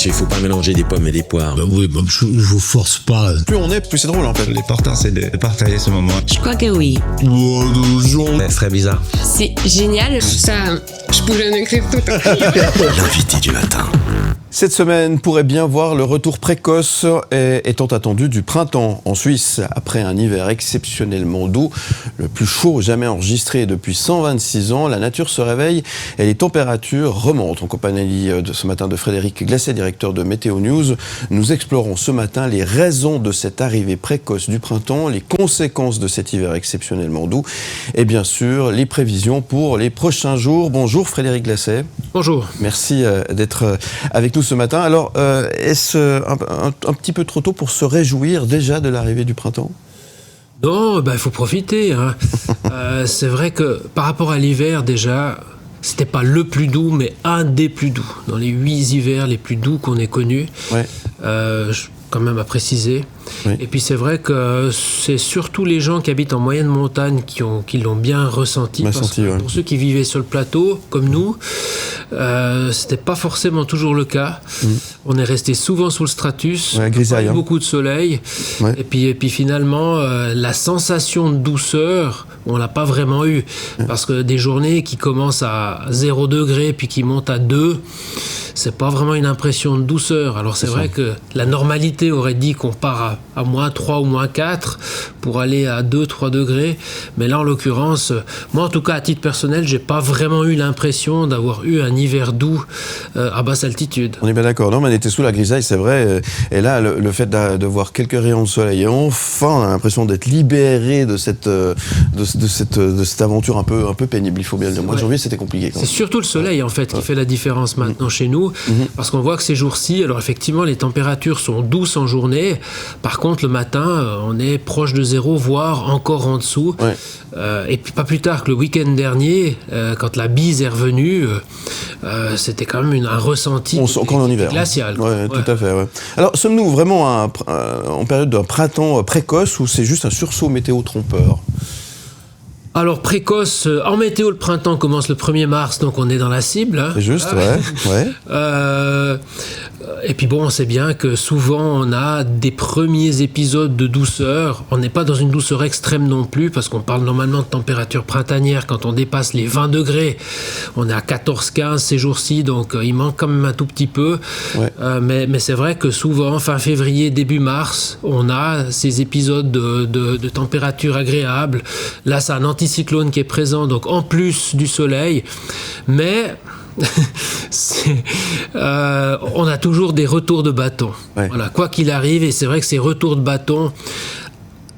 Il faut pas mélanger des pommes et des poires. Je vous force pas. Plus on est, plus c'est drôle en fait. L'important c'est de partager ce moment. Je crois que oui. Ce serait bizarre. C'est génial. Ça, je pourrais en écrire tout. L'invité du matin. Cette semaine pourrait bien voir le retour précoce étant attendu du printemps en Suisse. Après un hiver exceptionnellement doux, le plus chaud jamais enregistré depuis 126 ans, la nature se réveille et les températures remontent. En compagnie de ce matin de Frédéric Glacé, directeur de Météo News, nous explorons ce matin les raisons de cette arrivée précoce du printemps, les conséquences de cet hiver exceptionnellement doux et bien sûr les prévisions pour les prochains jours. Bonjour Frédéric Glacé. Bonjour. Merci d'être avec nous ce matin. Alors, est-ce un petit peu trop tôt pour se réjouir déjà de l'arrivée du printemps ? Non, il faut profiter. Hein. C'est vrai que par rapport à l'hiver, déjà, c'était pas le plus doux, mais un des plus doux. Dans les 8 hivers les plus doux qu'on ait connus, ouais. Quand même à préciser. Oui. Et puis c'est vrai que c'est surtout les gens qui habitent en moyenne montagne qui l'ont bien ressenti. Pour ceux qui vivaient sur le plateau, comme nous, c'était pas forcément toujours le cas. On est resté souvent sous le stratus, grisaille, beaucoup de soleil. Ouais. Et puis finalement, la sensation de douceur, on l'a pas vraiment eu. Parce que des journées qui commencent à 0 degré puis qui montent à 2, c'est pas vraiment une impression de douceur. Alors c'est vrai que la normalité aurait dit qu'on part à moins 3 ou moins 4 pour aller à 2-3 degrés. Mais là, en l'occurrence, moi en tout cas, à titre personnel, j'ai pas vraiment eu l'impression d'avoir eu un hiver doux à basse altitude. On est bien d'accord. Non, mais on était sous la grisaille, c'est vrai. Et là, le fait de voir quelques rayons de soleil, et enfin, on a l'impression d'être libéré de cette aventure un peu pénible, il faut bien le dire. Mois de janvier, c'était compliqué. C'est surtout le soleil, en fait, qui fait la différence maintenant chez nous. Parce qu'on voit que ces jours-ci, alors effectivement, les températures sont douces en journée. Par contre, le matin, on est proche de 0, voire encore en dessous. Ouais. Et puis pas plus tard que le week-end dernier, quand la bise est revenue, c'était quand même un ressenti glacial. Ouais, tout à fait. Ouais. Alors, sommes-nous vraiment en période d'un printemps précoce ou c'est juste un sursaut météo trompeur ? Alors, précoce, en météo, le printemps commence le 1er mars, donc on est dans la cible. Hein. C'est juste, ouais. Et puis bon, on sait bien que souvent, on a des premiers épisodes de douceur. On n'est pas dans une douceur extrême non plus, parce qu'on parle normalement de température printanière quand on dépasse les 20 degrés. On est à 14-15 ces jours-ci, donc il manque quand même un tout petit peu. Ouais. Mais c'est vrai que souvent, fin février, début mars, on a ces épisodes de température agréable. Là, c'est un anticyclone qui est présent, donc en plus du soleil, mais on a toujours des retours de bâton. Ouais. Voilà, quoi qu'il arrive, et c'est vrai que ces retours de bâton,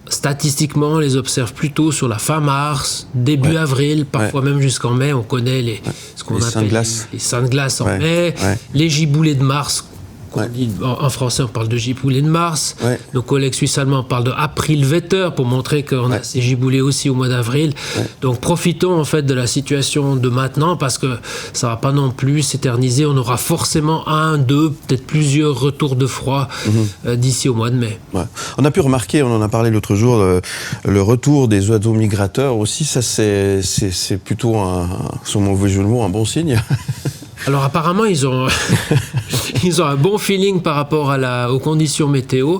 statistiquement, on les observe plutôt sur la fin mars, début avril, parfois même jusqu'en mai. On connaît ce qu'on appelle les seins de glace en mai, les giboulées de mars. Dit, en français, on parle de giboulées de mars. Ouais. Nos collègues suisses-allemands parlent de Aprilwetter pour montrer qu'on a ces giboulées aussi au mois d'avril. Ouais. Donc, profitons en fait de la situation de maintenant parce que ça ne va pas non plus s'éterniser. On aura forcément 1, 2, peut-être plusieurs retours de froid d'ici au mois de mai. Ouais. On a pu remarquer, on en a parlé l'autre jour, le retour des oiseaux migrateurs aussi. Ça, c'est plutôt, sur mon mauvais jeu de mots, un bon signe. Alors apparemment, ils ont un bon feeling par rapport aux conditions météo.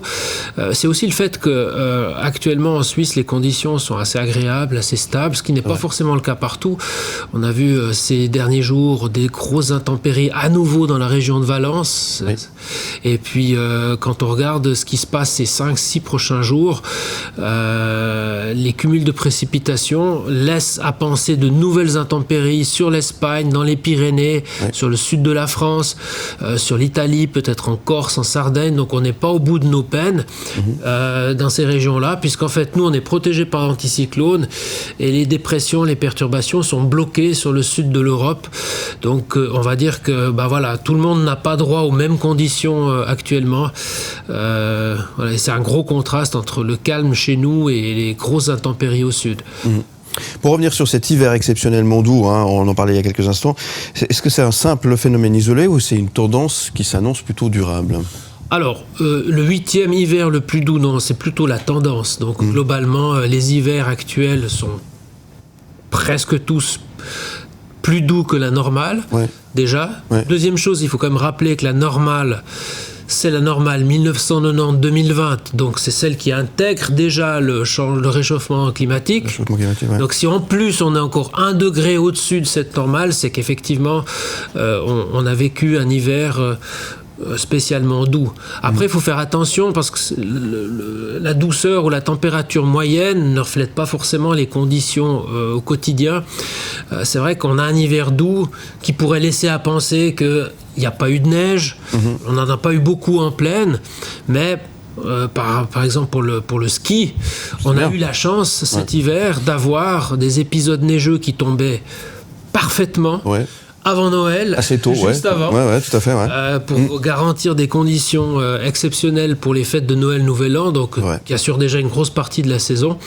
C'est aussi le fait que actuellement en Suisse, les conditions sont assez agréables, assez stables, ce qui n'est pas forcément le cas partout. On a vu ces derniers jours des grosses intempéries à nouveau dans la région de Valence. Oui. Et puis quand on regarde ce qui se passe ces 5-6 prochains jours, les cumuls de précipitations laissent à penser de nouvelles intempéries sur l'Espagne, dans les Pyrénées, sur le sud de la France, sur l'Italie, peut-être en Corse, en Sardaigne. Donc on n'est pas au bout de nos peines dans ces régions-là, puisqu'en fait, nous, on est protégés par l'anticyclone et les dépressions, les perturbations sont bloquées sur le sud de l'Europe. Donc on va dire que tout le monde n'a pas droit aux mêmes conditions actuellement. Et c'est un gros contraste entre le calme chez nous et les grosses intempéries au sud. Pour revenir sur cet hiver exceptionnellement doux, on en parlait il y a quelques instants, est-ce que c'est un simple phénomène isolé ou c'est une tendance qui s'annonce plutôt durable ? Alors, le 8e hiver le plus doux, non, c'est plutôt la tendance. Donc, globalement, les hivers actuels sont presque tous plus doux que la normale, déjà. Deuxième chose, il faut quand même rappeler que la normale, c'est la normale 1990-2020, donc c'est celle qui intègre déjà le réchauffement climatique. Donc si en plus on est encore 1 degré au-dessus de cette normale, c'est qu'effectivement on a vécu un hiver spécialement doux. Après, il faut faire attention parce que la douceur ou la température moyenne ne reflète pas forcément les conditions au quotidien. C'est vrai qu'on a un hiver doux qui pourrait laisser à penser qu'il n'y a pas eu de neige, on n'en a pas eu beaucoup en plaine, mais par exemple pour le ski, on a eu la chance cet hiver d'avoir des épisodes neigeux qui tombaient parfaitement. Avant Noël, assez tôt, juste avant, tout à fait, pour garantir des conditions exceptionnelles pour les fêtes de Noël, Nouvel An, donc qui assurent déjà une grosse partie de la saison.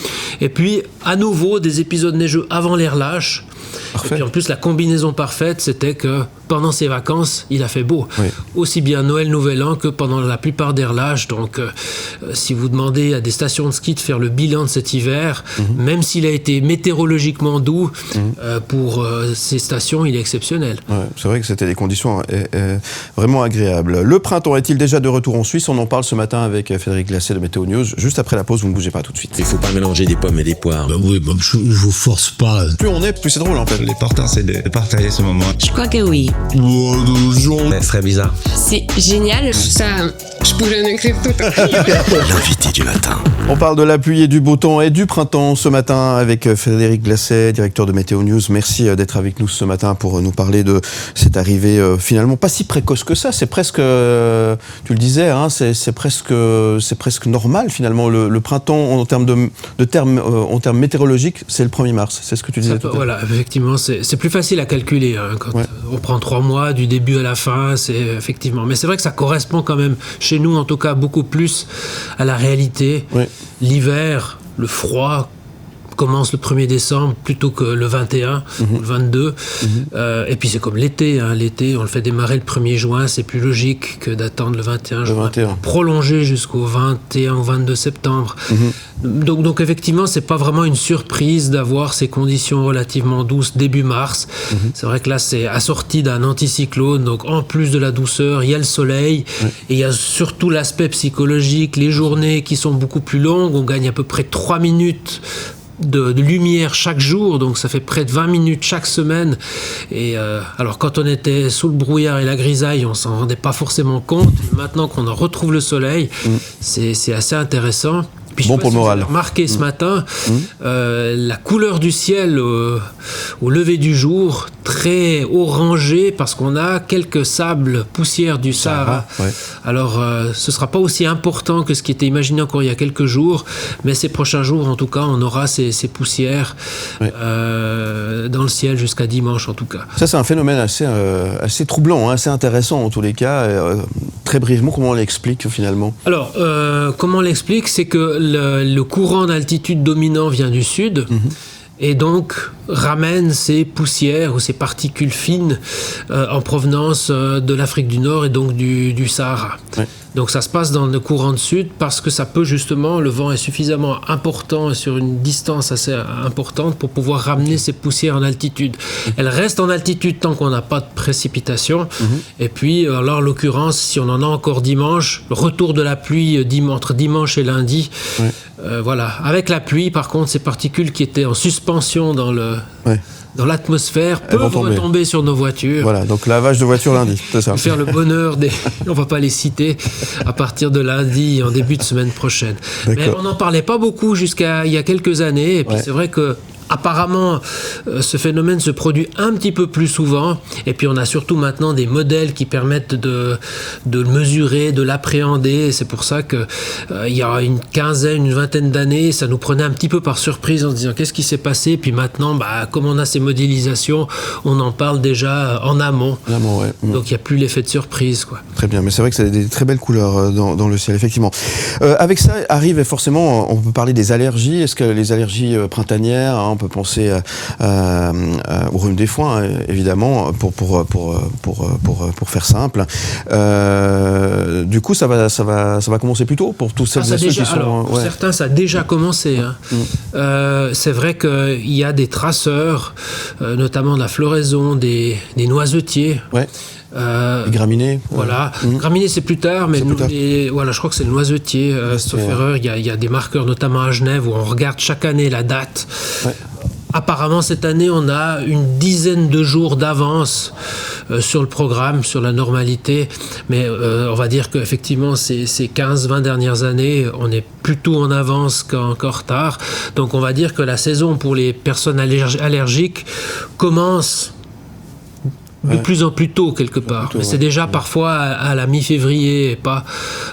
Et puis, à nouveau, des épisodes neigeux avant les relâches. Parfait. Et puis en plus, la combinaison parfaite, c'était que pendant ces vacances, il a fait beau. Aussi bien Noël, Nouvel An que pendant la plupart des relâches. Donc, si vous demandez à des stations de ski de faire le bilan de cet hiver, même s'il a été météorologiquement doux, pour ces stations, il est exceptionnel. C'est vrai que c'était des conditions vraiment agréables. Le printemps est-il déjà de retour en Suisse? On en parle ce matin avec Frédéric Glacé de Météo News. Juste après la pause, vous ne bougez pas tout de suite. Il faut pas mélanger des pommes et des poires. Je vous force pas. Plus on est, plus c'est drôle en fait. L'important c'est de partager ce moment. Je crois que oui. Ce serait bizarre. C'est génial, ça, je pourrais en écrire tout. L'invité du matin. On parle de la pluie et du beau temps et du printemps ce matin avec Frédéric Glacé, directeur de Météo News. Merci d'être avec nous ce matin pour nous parler de cette arrivée finalement pas si précoce que ça. C'est presque, tu le disais, hein, c'est presque normal finalement. Le printemps en termes en termes météorologiques, c'est le 1er mars. C'est ce que tu disais tout à l'heure. Voilà, effectivement, c'est plus facile à calculer. Hein, quand on prend 3 mois du début à la fin, c'est effectivement. Mais c'est vrai que ça correspond quand même, chez nous en tout cas, beaucoup plus à la réalité. L'hiver, le froid commence le 1er décembre plutôt que le 21 ou le 22. Et puis c'est comme l'été. Hein. L'été, on le fait démarrer le 1er juin. C'est plus logique que d'attendre le 21 juin. Prolonger jusqu'au 21 ou 22 septembre. Donc effectivement, c'est pas vraiment une surprise d'avoir ces conditions relativement douces début mars. C'est vrai que là, c'est assorti d'un anticyclone. Donc en plus de la douceur, il y a le soleil. Et il y a surtout l'aspect psychologique. Les journées qui sont beaucoup plus longues. On gagne à peu près 3 minutes de lumière chaque jour, donc ça fait près de 20 minutes chaque semaine. Et alors quand on était sous le brouillard et la grisaille, on s'en rendait pas forcément compte. Maintenant qu'on en retrouve le soleil, c'est assez intéressant. Puis bon pour le moral. Vous avez remarqué ce matin la couleur du ciel au lever du jour, très orangé, parce qu'on a quelques sables poussières du Sahara. Alors, ce ne sera pas aussi important que ce qui était imaginé encore il y a quelques jours, mais ces prochains jours, en tout cas, on aura ces poussières dans le ciel jusqu'à dimanche, en tout cas. Ça, c'est un phénomène assez troublant, hein, assez intéressant en tous les cas. Très brièvement, comment on l'explique finalement? Alors, comment on l'explique, c'est que le courant d'altitude dominant vient du sud et donc ramène ces poussières ou ces particules fines en provenance de l'Afrique du Nord et donc du Sahara. Donc ça se passe dans le courant de sud parce que ça peut justement, le vent est suffisamment important sur une distance assez importante pour pouvoir ramener ces poussières en altitude. Elles restent en altitude tant qu'on n'a pas de précipitation. Et puis, alors en l'occurrence, si on en a encore dimanche, le retour de la pluie entre dimanche et lundi. Voilà. Avec la pluie, par contre, ces particules qui étaient en suspension dans l'atmosphère peuvent retomber sur nos voitures. Voilà, donc lavage de voiture lundi, c'est ça. Faire le bonheur on va pas les citer, à partir de lundi, en début de semaine prochaine. Mais on n'en parlait pas beaucoup jusqu'à il y a quelques années, et puis c'est vrai que apparemment, ce phénomène se produit un petit peu plus souvent. Et puis, on a surtout maintenant des modèles qui permettent de le mesurer, de l'appréhender. C'est pour ça qu'il y a une vingtaine d'années, ça nous prenait un petit peu par surprise en se disant qu'est-ce qui s'est passé. Puis maintenant, comme on a ces modélisations, on en parle déjà en amont. Donc, il n'y a plus l'effet de surprise, quoi. Très bien, mais c'est vrai que c'est des très belles couleurs dans le ciel, effectivement. Avec ça arrive forcément, on peut parler des allergies. Est-ce que les allergies printanières, on peut penser au rhume des foins, évidemment, pour faire simple. Du coup, ça va commencer plus tôt pour tous celles et ceux qui sont... Pour certains, ça a déjà commencé. Hein. C'est vrai qu'il y a des traceurs, notamment de la floraison, des noisetiers. Ouais. Les graminées. Voilà. Graminées, c'est plus tard, mais plus tard. voilà, je crois que c'est le noisetier. Sauf erreur, il y a des marqueurs, notamment à Genève, où on regarde chaque année la date. Ouais. Apparemment, cette année, on a une dizaine de jours d'avance sur le programme, sur la normalité. Mais on va dire qu'effectivement, ces 15-20 dernières années, on est plutôt en avance qu'en retard. Donc, on va dire que la saison pour les personnes allergiques commence de plus en plus tôt, quelque part. Mais c'est déjà parfois à la mi-février et pas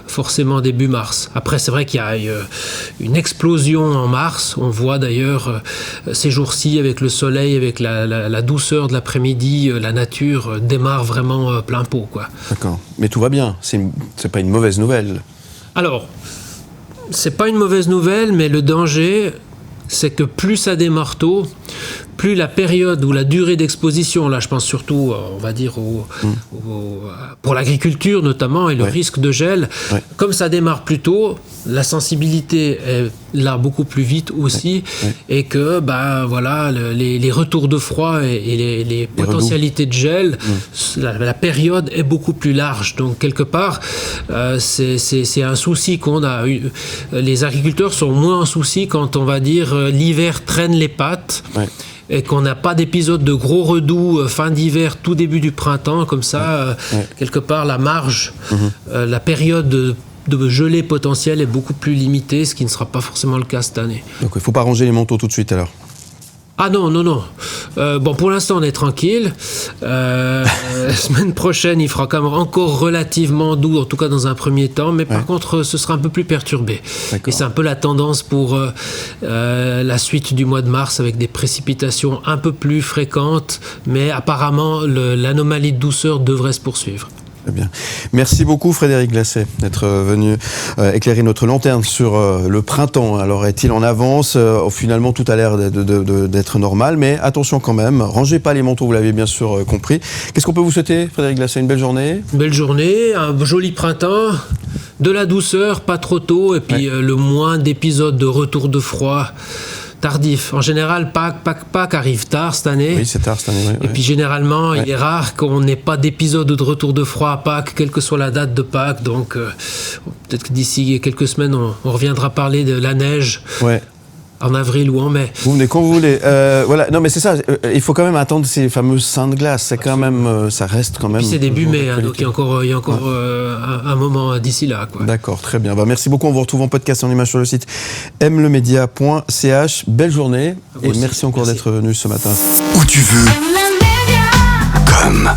forcément début mars. Après, c'est vrai qu'il y a une explosion en mars. On voit d'ailleurs ces jours-ci, avec le soleil, avec la douceur de l'après-midi, la nature démarre vraiment plein pot, quoi. D'accord. Mais tout va bien. C'est pas une mauvaise nouvelle. Alors, c'est pas une mauvaise nouvelle, mais le danger, c'est que plus ça démarre tôt, plus la période ou la durée d'exposition, là je pense surtout, on va dire, pour l'agriculture notamment, et le risque de gel, comme ça démarre plus tôt, la sensibilité est là beaucoup plus vite aussi, et que voilà, les retours de froid et les potentialités de gel, la période est beaucoup plus large. Donc quelque part, c'est un souci qu'on a. Les agriculteurs sont moins en souci quand on va dire l'hiver traîne les pattes. Et qu'on n'a pas d'épisode de gros redoux fin d'hiver, tout début du printemps, comme ça, quelque part, la marge, la période de gelée potentielle est beaucoup plus limitée, ce qui ne sera pas forcément le cas cette année. Donc il ne faut pas ranger les manteaux tout de suite alors. Ah non. Bon, pour l'instant, on est tranquille. La semaine prochaine, il fera quand même encore relativement doux, en tout cas dans un premier temps, mais par contre, ce sera un peu plus perturbé. Et c'est un peu la tendance pour la suite du mois de mars, avec des précipitations un peu plus fréquentes, mais apparemment, l'anomalie de douceur devrait se poursuivre. Très bien. Merci beaucoup Frédéric Glacé d'être venu éclairer notre lanterne sur le printemps. Alors est-il en avance? Finalement tout a l'air d'être normal, mais attention quand même, rangez pas les manteaux, vous l'avez bien sûr compris. Qu'est-ce qu'on peut vous souhaiter, Frédéric Glacé? Une belle journée? Une belle journée, un joli printemps, de la douceur, pas trop tôt, et puis le moins d'épisodes de retour de froid tardif. En général, Pâques arrive tard cette année. Oui, c'est tard cette année. Et puis généralement, il est rare qu'on n'ait pas d'épisode de retour de froid à Pâques, quelle que soit la date de Pâques. Donc peut-être que d'ici quelques semaines, on reviendra parler de la neige. En avril ou en mai. Vous venez quand vous voulez. Voilà. Non, mais c'est ça. Il faut quand même attendre ces fameux seins de glace. C'est quand même, ça reste quand même. Puis c'est début mai, donc il y a encore un moment d'ici là, quoi. D'accord, très bien. Merci beaucoup. On vous retrouve en podcast en image sur le site mlemedia.ch. Belle journée et merci encore d'être venu ce matin. Où tu veux, comme